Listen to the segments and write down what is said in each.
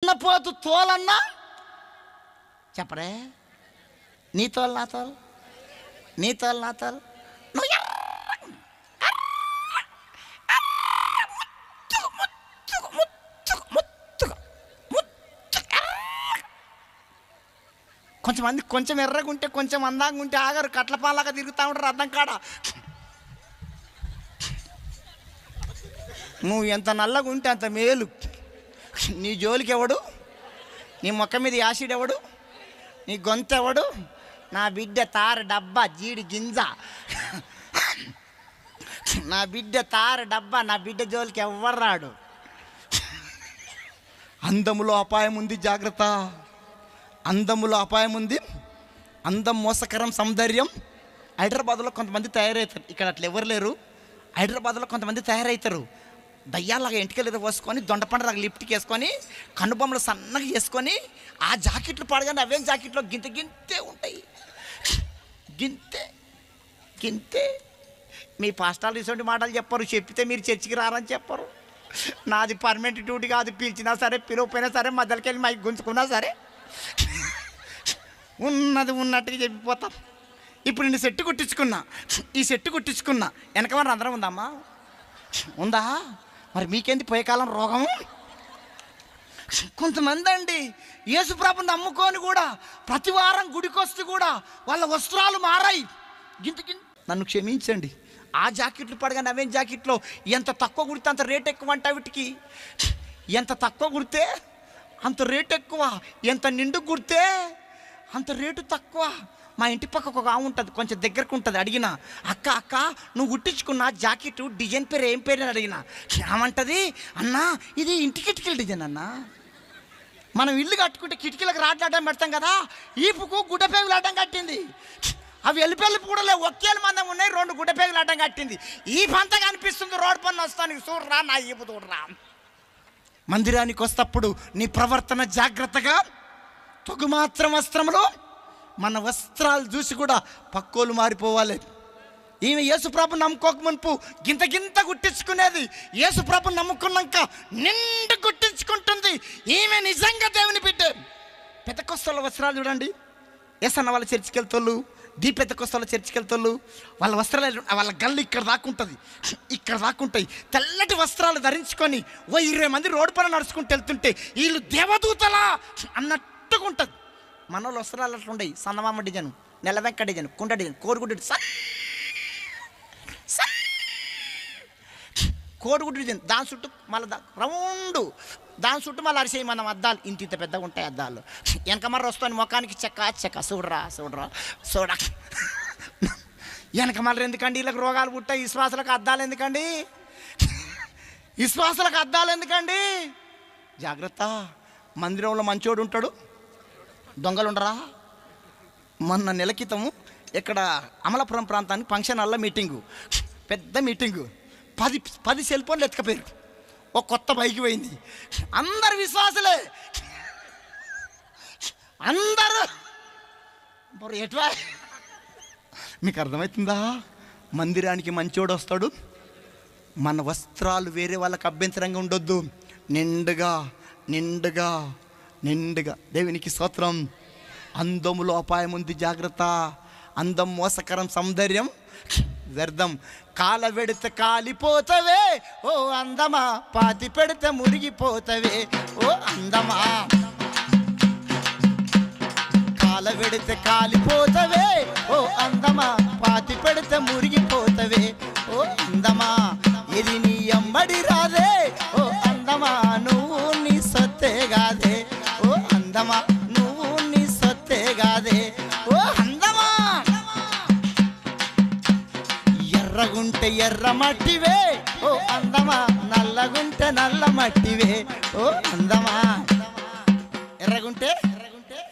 దున్నపోతు తోలన్నా చెప్పరే, నీ తోలు నా తోలు, నీ తోలు నా తోలు. నువ్వు కొంచెమంది కొంచెం ఎర్రగుంటే కొంచెం అందంగా ఉంటే ఆగారు, కట్లపాలాగా తిరుగుతూ ఉంటారు అర్థం కాడ. నువ్వు ఎంత నల్లగా ఉంటే అంత మేలు. నీ జోలికి ఎవడు, నీ మొక్క మీద యాసిడ్ ఎవడు, నీ గొంతు ఎవడు? నా బిడ్డ తార డబ్బా జీడి గింజ, నా బిడ్డ తార డబ్బా, నా బిడ్డ జోలికి ఎవ్వరు రాడు. అందములో అపాయం ఉంది, జాగ్రత్త. అందములో అపాయం ఉంది. అందం మోసకరం, సౌందర్యం. హైదరాబాద్లో కొంతమంది తయారవుతారు, ఇక్కడ అట్లా ఎవరు లేరు. హైదరాబాద్లో కొంతమంది తయారవుతారు, దయ్యాలాగా ఎంటికలు పోసుకొని దొండపండలాగా లిప్ట్కి వేసుకొని కనుబొమ్మలు సన్నగా చేసుకొని ఆ జాకెట్లు పాడగానే అవేం జాకెట్లో గింత గింతే ఉంటాయి, గింతే గింతే. మీ పాస్టాలు ఇటువంటి మాటలు చెప్పరు, చెప్పితే మీరు చర్చికి రారని చెప్పరు. నాది పర్మనెంట్ డ్యూటీ కాదు, పిలిచినా సరే పిలవపోయినా సరే మధ్యలోకి వెళ్ళి మైక్ గుంజుకున్నా సరే ఉన్నది ఉన్నట్టుగా చెప్పిపోతాం. ఇప్పుడు నేను సెట్టు కుట్టించుకున్నా, ఈ సెట్టు కుట్టించుకున్నా, వెనక మరి అందరం ఉందమ్మా, ఉందా? మరి మీకేంది పోయే కాలం రోగం? కొంతమంది అండి యేసుప్రభుని నమ్ముకొని కూడా ప్రతి వారం గుడికొస్తూ కూడా వాళ్ళ వస్త్రాలు మారాయి. నన్ను క్షమించండి, ఆ జాకెట్లు పడగానే అవేం జాకెట్లో ఎంత తక్కువ కుడితే అంత రేట్ ఎక్కువ అంట. వీటికి ఎంత తక్కువ కుడితే అంత రేటు ఎక్కువ, ఎంత నిండు కుడితే అంత రేటు తక్కువ. మా ఇంటి పక్కకు ఒక ఆమె ఉంటుంది, కొంచెం దగ్గరకు ఉంటుంది. అడిగిన అక్క అక్క నువ్వు కుట్టించుకున్న జాకెట్ డిజైన్ పేరు ఏం పేరు అని అడిగిన. ఏమంటది, అన్నా ఇది ఇంటి కిటికీల డిజైన్ అన్నా. మనం ఇల్లు కట్టుకుంటే కిటికీలకు రాడ్లాడడం పెడతాం కదా, ఈపుకు గుడ్డపేగులు అడ్డం కట్టింది. అవి వెళ్ళిపెళ్ళి కూడా లేవు, ఒకేళ్ళ మందం ఉన్నాయి, 2 గుడ్డపేగులు అడ్డం కట్టింది. ఈ పంత కనిపిస్తుంది రోడ్డు పన్ను వస్తానికి, చూడరా నా ఈపు చూడరా. మందిరానికి వస్తప్పుడు నీ ప్రవర్తన జాగ్రత్తగా. తొగుమాత్రం వస్త్రములు, మన వస్త్రాలు చూసి కూడా పక్కోలు మారిపోవాలి. ఈమె యేసుప్రభు నమ్ముకోక మునుపు గింత గింత గుట్టించుకునేది, యేసుప్రభు నమ్ముకున్నాక నిండు గుట్టించుకుంటుంది. ఈమె నిజంగా దేవుని బిడ్డ. పెద్దకొస్తల వస్త్రాలు చూడండి, ఏసన్న వాళ్ళ చర్చికి వెళ్తాళ్ళు, పెద్దకొస్తల చర్చికి వెళ్తాళ్ళు, వాళ్ళ వస్త్రాలు వాళ్ళ గల్లు ఇక్కడ దాక్కుంటుంది, ఇక్కడ దాక్కుంటాయి. తెల్లటి వస్త్రాలు ధరించుకొని 20 మంది రోడ్డు పైన నడుచుకుంటూ వెళ్తుంటే వీళ్ళు దేవదూతలా అన్నట్టుగా ఉంటుంది. మన వాళ్ళు వస్త్రాలు అట్లా ఉండయి, సన్నమామ డిజైన్, నెలవెంక డిజైన్, కుండ డిజైన్, కోడిగుడ్డు కోడిగుడ్డు డిజైన్, దాని చుట్టూ మళ్ళీ రౌండ్, దాని చుట్టూ మళ్ళీ అరిసేయి మనం అద్దాలు, ఇంత పెద్దగా ఉంటాయి అద్దాలు. వెనక మర్ర వస్తాను ముఖానికి చెక్క చెక్క, చూడరా చూడరా చూడ. వెనక మళ్ళీ ఎందుకండి వీళ్ళకి రోగాలు పుట్టాయి? విశ్వాసాలకు అద్దాలు ఎందుకండి? విశ్వాసాలకు అద్దాలు ఎందుకండి? జాగ్రత్త. మందిరంలో మంచోడు ఉంటాడు, దొంగలు ఉండరా? మొన్న నెల క్రితము ఇక్కడ అమలాపురం ప్రాంతానికి ఫంక్షన్ హాల్లో మీటింగు, పెద్ద మీటింగు. 10 సెల్ ఫోన్లు ఎత్తుకపోయారు, ఒక కొత్త బైక్ పోయింది. అందరు విశ్వాసులే, అందరూ. మరి ఎట్లా మీకు అర్థమవుతుందా? మందిరానికి మంచోడు వస్తాడు, మన వస్త్రాలు వేరే వాళ్ళకి అభ్యంతరంగా ఉండొద్దు, నిండుగా నిండుగా నిండుగా. దేవునికి స్తోత్రం. అందములో అపాయం ఉంది, జాగ్రత్త. అందం మోసకరం, సౌందర్యం వ్యర్థం. కాల పెడితే కాలిపోతవే ఓ అందమా, పాతి పెడితే మురిగిపోతవే ఓ అందమా. కాల పెడితే కాలిపోతవే ఓ అందమా, పాతి పెడితే మురిగిపోతవే ఓ అందమా. ఇది నీ ఎంబడి రాదే ఓ అందమా, నువ్వు నీ సొత్తే గాదే ఓ అందమా, నువ్వు నీ సొత్తే గాదే ఓ అందమా. ఎర్రగుంటే ఎర్ర మట్టివే ఓ అందమా, నల్లగుంటే నల్ల మట్టివే ఓ అందమా. ఎర్రగుంటే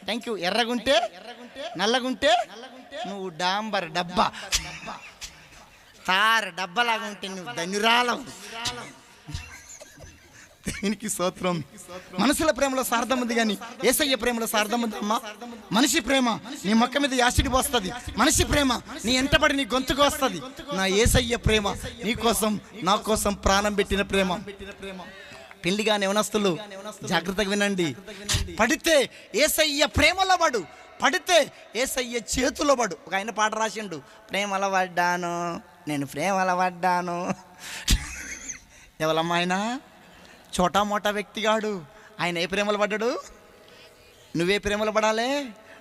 థ్యాంక్ యూ, ఎర్రగుంటే నల్లగుంటే నువ్వు డాంబర్ డబ్బా, తార డబ్బలాగా ఉంటే నువ్వు ధన్యురాలవు. దీనికి స్తోత్రం. మనసుల ప్రేమలో సార్థం ఉంది కానీ యేసయ్య ప్రేమలో సార్థం ఉంది అమ్మా. మనిషి ప్రేమ నీ మొక్క మీద యాసిడ్ పోస్తుంది, మనిషి ప్రేమ నీ ఎంటబడి నీ గొంతుకు వస్తుంది. నా యేసయ్య ప్రేమ నీ కోసం నా కోసం ప్రాణం పెట్టిన ప్రేమ. పెళ్లిగానే యవనస్తులు జాగ్రత్తగా వినండి. పడితే యేసయ్య ప్రేమలో పడు, పడితే యేసయ్య చేతిలో పడు. ఒక ఆయన పాట రాసిండు, ప్రేమలో పడ్డాను నేను ప్రేమలో పడ్డాను. ఎవరమ్మా ఆయన? చోటా మోటా వ్యక్తిగాడు. ఆయన ఏ ప్రేమలో పడ్డాడు? నువ్వే ప్రేమలో పడాలి.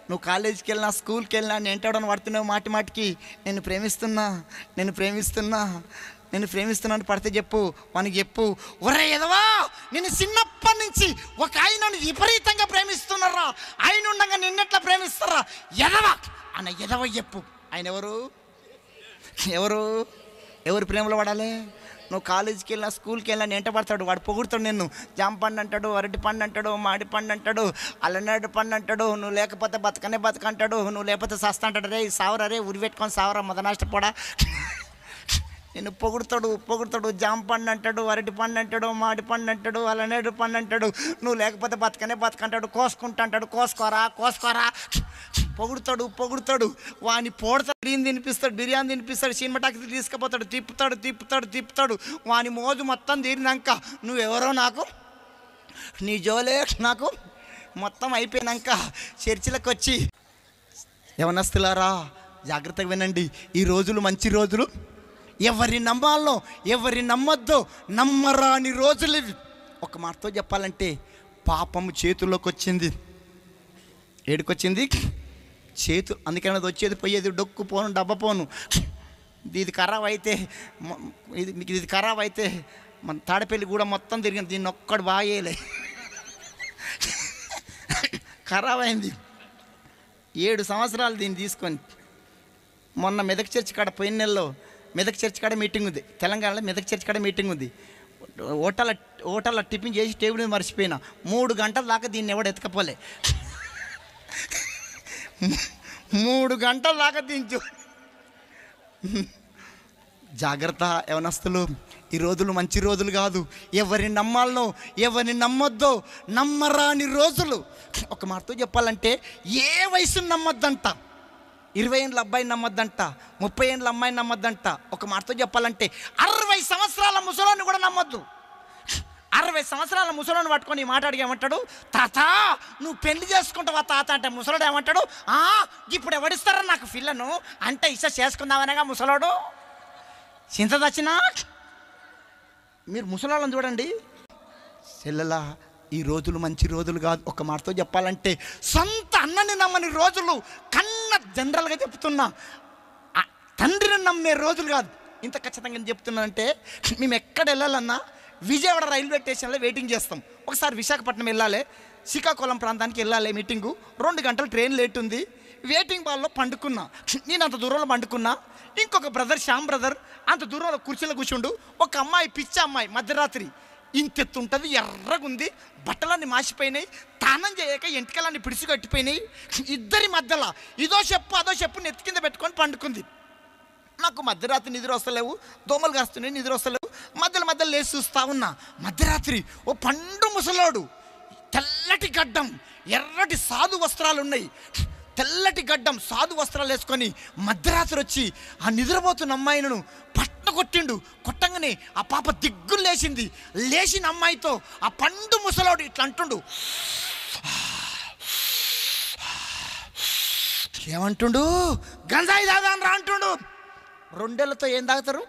నువ్వు కాలేజీకి వెళ్ళినా స్కూల్కి వెళ్ళినా నేను ఏంటాడని పడుతున్నావు మాటి మాటికి, నేను ప్రేమిస్తున్నా నేను ప్రేమిస్తున్నా నేను ప్రేమిస్తున్నాను పడితే చెప్పు, వానికి చెప్పు, ఒరే ఎదవా నేను చిన్నప్పటి నుంచి ఒక ఆయనను విపరీతంగా ప్రేమిస్తున్నారా, ఆయన ఉండగా నిన్నెట్లా ప్రేమిస్తారా ఎదవా అన్న ఎదవ చెప్పు. ఆయన ఎవరు? ఎవరు ఎవరు ప్రేమలో పడాలి? నువ్వు కాలేజీకి వెళ్ళినా స్కూల్కి వెళ్ళినా ఎంట పడతాడు, వాడు పొగుడుతాడు నిన్ను. జామ పండు అంటాడు, అరటి పండు అంటాడు, మామిడి పండు అంటాడు, అల్లనేడు పండు అంటాడు. నువ్వు లేకపోతే బతకనే బతకంటాడు, నువ్వు లేకపోతే సస్తా అంటాడు. రే సావరా, రే ఉరి పెట్టుకొని సావరా మొదనాష్టపోడా. నేను పొగుడుతాడు. జామ పండు అంటాడు, అరటి పండు అంటాడు, మామిడి పండు అంటాడు, అల్లనేడు పండు అంటాడు. నువ్వు లేకపోతే బతకనే బతకంటాడు. కోసుకుంటా అంటాడు, కోసుకోరా. పొగుడుతాడు. వాని పోడతాడు, బిర్యానీ తినిపిస్తాడు, సినిమాటాకి తీసుకుపోతాడు, తిప్పుతాడు. వాని మోజు మొత్తం తీరినాక నువ్వెవరో నాకు, నీ జోలే నాకు మొత్తం అయిపోయినాక చర్చిలకు వచ్చి, యవనస్తులారా జాగ్రత్తగా వినండి, ఈ రోజులు మంచి రోజులు. ఎవరి నమ్మాలో ఎవరి నమ్మద్దో నమ్మరాని రోజులు ఇవి. ఒక మాటతో చెప్పాలంటే పాపము చేతుల్లోకి వచ్చింది. ఏడుకొచ్చింది? అందుకని అది వచ్చేది పోయేది డొక్కు పోను డబ్బ పోను. ఇది ఖరాబ్ అయితే మన తాడపల్లి కూడా మొత్తం తిరిగింది, దీన్ని ఒక్కడు బాగేయలే, ఖరాబ్ అయింది. 7 సంవత్సరాలు దీన్ని తీసుకొని. మొన్న మెదక్ చర్చి కాడ పోయిన నెలలో మెదక్ చర్చి కాడ మీటింగ్ ఉంది, తెలంగాణలో మెదక్ చర్చి కాడ మీటింగ్ ఉంది. హోటల్లో టిఫిన్ చేసి టేబుల్ మీద మర్చిపోయినా. 3 గంటల దాకా దీన్ని ఎవడు ఎతకపోలే. 3 గంటల దాకా దించు. జాగ్రత్త యవనస్తులు, ఈ రోజులు మంచి రోజులు కాదు. ఎవరిని నమ్మాలనో ఎవరిని నమ్మొద్దో నమ్మరాని రోజులు. ఒక మాటతో చెప్పాలంటే ఏ వయసుని నమ్మొద్దంట. 20 ఏళ్ళ అబ్బాయిని నమ్మొద్దంట, 30 ఏళ్ళ అమ్మాయిని నమ్మొద్దంట. ఒక మాటతో చెప్పాలంటే 60 సంవత్సరాల ముసలోని కూడా నమ్మొద్దు. 60 సంవత్సరాల ముసలోని పట్టుకొని ఈ మాట అడిగేమంటాడు, తాత నువ్వు పెళ్లి చేసుకుంటావా తాత అంటే ముసలోడు ఏమంటాడు, ఇప్పుడు ఎవడిస్తారా నాకు పిల్లను అంటే ఇష్ట చేసుకుందామనేగా ముసలోడు. చింత దచ్చినా మీరు ముసలాళ్ళని చూడండి. చెల్లెలా ఈ రోజులు మంచి రోజులు కాదు. ఒక మాటతో చెప్పాలంటే సొంత అన్నని నమ్మని రోజులు, కన్న జనరల్గా చెప్తున్నా, తండ్రిని నమ్మే రోజులు కాదు. ఇంత ఖచ్చితంగా చెప్తున్నానంటే మేము ఎక్కడ వెళ్ళాలన్నా విజయవాడ రైల్వే స్టేషన్లో వెయిటింగ్ చేస్తాం. ఒకసారి విశాఖపట్నం వెళ్ళాలి, శ్రీకాకుళం ప్రాంతానికి వెళ్ళాలి మీటింగు. 2 గంటలు ట్రైన్ లేట్ ఉంది. వెయిటింగ్ హాల్లో పండుకున్నా. నేను అంత దూరంలో పండుకున్నా. ఇంకొక బ్రదర్ శ్యామ్ బ్రదర్ అంత దూరంలో కుర్చీలో కూర్చుండు. ఒక అమ్మాయి, పిచ్చి అమ్మాయి, మధ్యరాత్రి ఇంతెత్తుంటుంది, ఎర్రగుంది, బట్టలన్నీ మాసిపోయినాయి, తానం చేయక ఎంటికలన్నీ పిడిసి కట్టిపోయినాయి. ఇద్దరి మధ్యలో ఇదో చెప్పు అదో చెప్పు నెత్తి కింద పెట్టుకొని పండుకుంది. నాకు మధ్యరాత్రి నిద్ర వస్తలేవు, దోమలు కాస్తున్నాయి, నిద్ర వస్తలేవు. మధ్యలో లేచి చూస్తా ఉన్నా. మధ్యరాత్రి ఓ పండు ముసలోడు, తెల్లటి గడ్డం, ఎర్రటి సాధు వస్త్రాలు ఉన్నాయి, తెల్లటి గడ్డం సాధు వస్త్రాలు వేసుకొని మధ్యరాత్రి వచ్చి ఆ నిద్రపోతున్న అమ్మాయిను కొట్టంగానే ఆ పాప దిగ్గులు లేచింది. లేచిన అమ్మాయితో ఆ పండు ముసలోడు ఇట్లా అంటుండు, ఏమంటుండు, గంజాయి తాగా అని రా అంటుండు. 2 ఏళ్లతో ఏం తాగుతారు?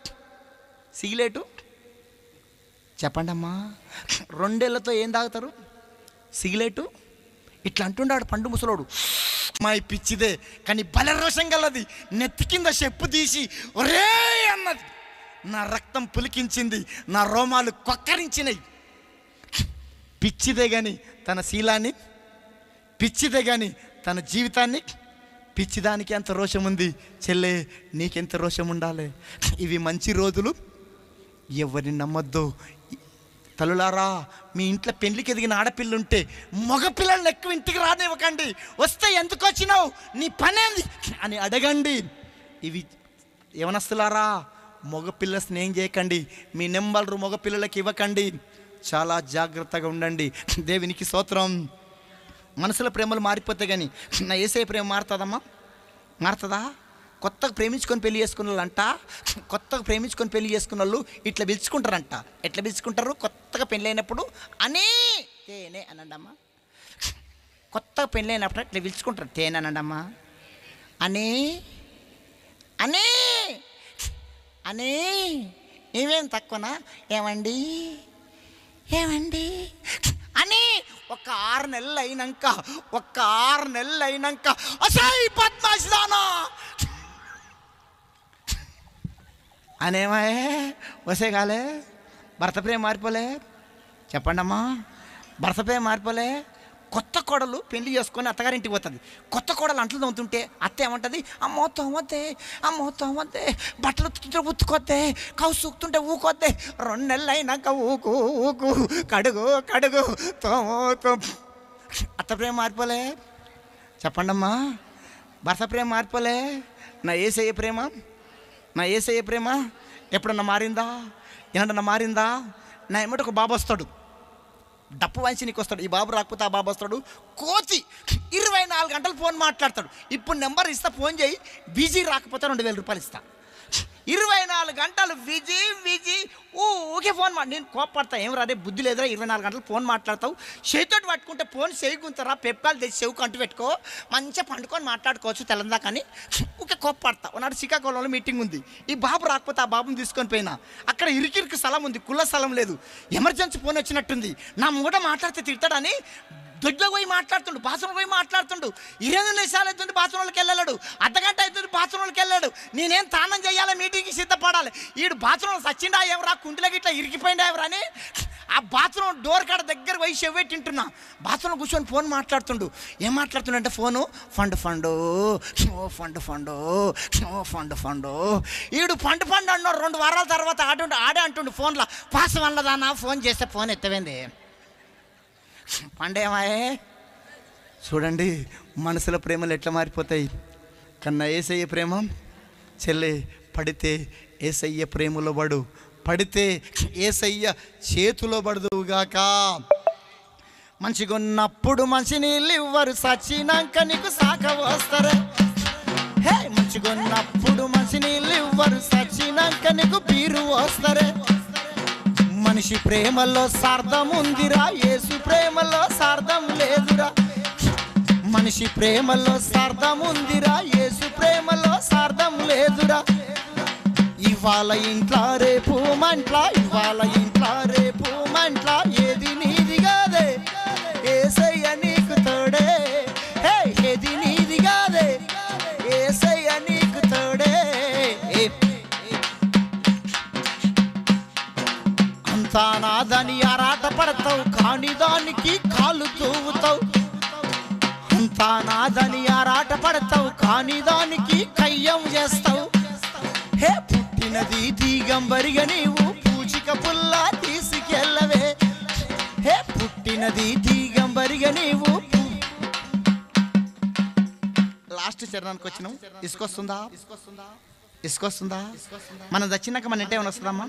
సిగలేటు చెప్పండి అమ్మా. 2 ఏళ్లతో ఏం తాగుతారు? సిగలేటు. ఇట్లా అంటుండాడు పండు ముసలోడు. అమ్మాయి పిచ్చిదే కానీ బల రోషం గలది. నెత్తి కింద చెప్పు తీసి ఒరే అన్నది. నా రక్తం పులికించింది, నా రోమాలు కొక్కరించినాయి. పిచ్చిదే కానీ తన శీలాన్ని, పిచ్చిదే కానీ తన జీవితాన్ని, పిచ్చిదానికి ఎంత రోషం ఉంది. చెల్లే నీకెంత రోషం ఉండాలి. ఇవి మంచి రోజులు, ఎవరిని నమ్మొద్దు. తల్లులారా, మీ ఇంట్లో పెళ్లికి ఎదిగిన ఆడపిల్లుంటే మగపిల్లల్ని ఎక్కువ ఇంటికి రానివ్వకండి. వస్తే ఎందుకు వచ్చినావు, నీ పనేంది అని అడగండి. ఇవి యవనస్తులారా, మగపిల్ల స్నేహం చేయకండి. మీ నెంబర్లు మగపిల్లలకి ఇవ్వకండి. చాలా జాగ్రత్తగా ఉండండి. దేవునికి స్తోత్రం. మనసుల ప్రేమలు మారిపోతే కానీ నా యేసయ్య ప్రేమ మారుతుందమ్మా? మారుతుందా? కొత్తగా ప్రేమించుకొని పెళ్లి చేసుకున్న వాళ్ళంట, కొత్తగా ప్రేమించుకొని పెళ్లి చేసుకున్న వాళ్ళు ఇట్లా పిలుచుకుంటారంట. ఎట్లా పిలుచుకుంటారు? కొత్తగా పెళ్ళి అయినప్పుడు అని తేనే అనండమ్మా. కొత్తగా పెళ్ళి అయినప్పుడు ఇట్లా పిలుచుకుంటారు, తేనే అనండమ్మా అని అని అని. ఏమేం తక్కువనా? ఏమండి ఏమండి అని. ఒక 6 నెలలు అయినాక అసై పద్మాసిదానా అనేమాయే వసే కాలే. భర్త ప్రేమ మారిపోలే? చెప్పండి అమ్మా, భర్త ప్రేమ మారిపోలే? కొత్త కోడలు పెళ్లి చేసుకొని అత్తగారింటికి పోతుంది. కొత్త కోడలు అంట్లు తోముతుంటే అత్త ఏమంటుంది? అమ్మో తోమొద్దే, బట్టలు ఉతుకొద్దే, కవు సూక్తుంటే ఊకొద్దే, 2 నెలలు అయినాక ఊకు కడుగు తోమో. అత్త ప్రేమ మారిపోలే? చెప్పండమ్మా, భర్త ప్రేమ మారిపోలే? నా యేసయ్య ప్రేమ ఎప్పుడన్నా మారిందా? ఏమన్నా మారిందా? నా ఏమిటి ఒక బాబు వస్తాడు, డప్పు వాయించి నీకు వస్తాడు. ఈ బాబు రాకపోతే ఆ బాబు వస్తాడు, కోచి 24 గంటలు ఫోన్ మాట్లాడతాడు. ఇప్పుడు నెంబర్ ఇస్తా, ఫోన్ చేయి, బిజీ రాకపోతే 2000 రూపాయలు ఇస్తా. 24 గంటలు బిజీ ఊకే ఫోన్ నేను కోపడతా. ఏం రాదే బుద్ధి లేదురా, 24 గంటలు ఫోన్ మాట్లాడతావు, చేతితో పట్టుకుంటే ఫోన్ చేయిగుంటారా, పెప్పాలు తెచ్చి చెవుకు అంటు పెట్టుకో, మంచిగా పండుకొని మాట్లాడుకోవచ్చు తెలందా. కానీ ఊకే కోపడతా. ఒకనాడు శ్రీకాకుళంలో మీటింగ్ ఉంది, ఈ బాబు రాకపోతే ఆ బాబుని తీసుకొని పోయినా. అక్కడ ఇరికి స్థలం ఉంది, కుల్ల స్థలం లేదు, ఎమర్జెన్సీ ఫోన్ వచ్చినట్టుంది. నా మూడ మాట్లాడితే తిడతాడని దొడ్లో పోయి మాట్లాడుతుండు, బాత్రూమ్ పోయి మాట్లాడుతుండు. 20 నిమిషాలు అవుతుంది బాత్రూంలోకి వెళ్ళాడు, అర్ధగంట అవుతుంది బాత్రూంలోకి వెళ్ళాడు. నేనేం తానం చేయాలి, మీటింగ్కి సిద్ధపడాలి. ఈడు బాత్రూంలో సచ్చిండా ఎవరా, కుంటిలోకి ఇట్లా ఇరికిపోయిందా ఎవరా అని ఆ బాత్రూమ్ డోర్ కాడ దగ్గర పోయి చెవ్వెట్టి తింటున్నా. బాత్రూంలో కూర్చొని ఫోన్ మాట్లాడుతుండు. ఏం మాట్లాడుతుండంటే ఫోను ఫండు. ఈడు ఫండు అన్నాడు. 2 వారాల తర్వాత ఆడే అంటుండు ఫోన్లో, పాస్ వల్లదానా ఫోన్ చేస్తే ఫోన్ ఎత్తవేంది పండేమాయే. చూడండి మనసుల ప్రేమలు ఎట్లా మారిపోతాయి. కన్నా యేసయ్య ప్రేమ చెల్లె, పడితే యేసయ్య ప్రేమలో పడు, పడితే యేసయ్య చేతిలో పడదువుగాక. మంచిగున్నప్పుడు మంచి నీళ్ళు ఇవ్వరు, సచ్చినాక నీకు సాక వస్తారే. మంచిగున్నప్పుడు మంచి నీళ్ళు ఇవ్వరు, సచ్చినాక నీకు బీరు వస్తారే. మనిషి ప్రేమలో సార్థం ఉందిరా, యేసు ప్రేమలో సార్థం లేదురా. మనిషి ప్రేమలో సార్థం ఉందిరా, యేసు ప్రేమలో సార్థం లేదురా. ఇవాళ ఇంట్లో రేపు మంట్లా, ఏది నీది కాదే, యేసయ్య నీకు తోడే. ఏది నీది కాదే, యేసయ్య నీకు తోడే. అంతా నాదని ఆరాట పడతావు, కాని దానికి కాలు తూవుతావు. అంతా నాదని ఆరాట పడతావు, కాని దానికి కయ్యం చేస్తావు. పుట్టినది దిగంబరిగా నీవు పూచిక పుల్ల తీసుకెళ్ళవే. పుట్టినది దిగంబరిగా నీవు. లాస్ట్ చరణానికి వచ్చినాం. ఇసుకొస్తుందా? మనం చచ్చినాక మన ఇంటే వస్తుందమ్మా.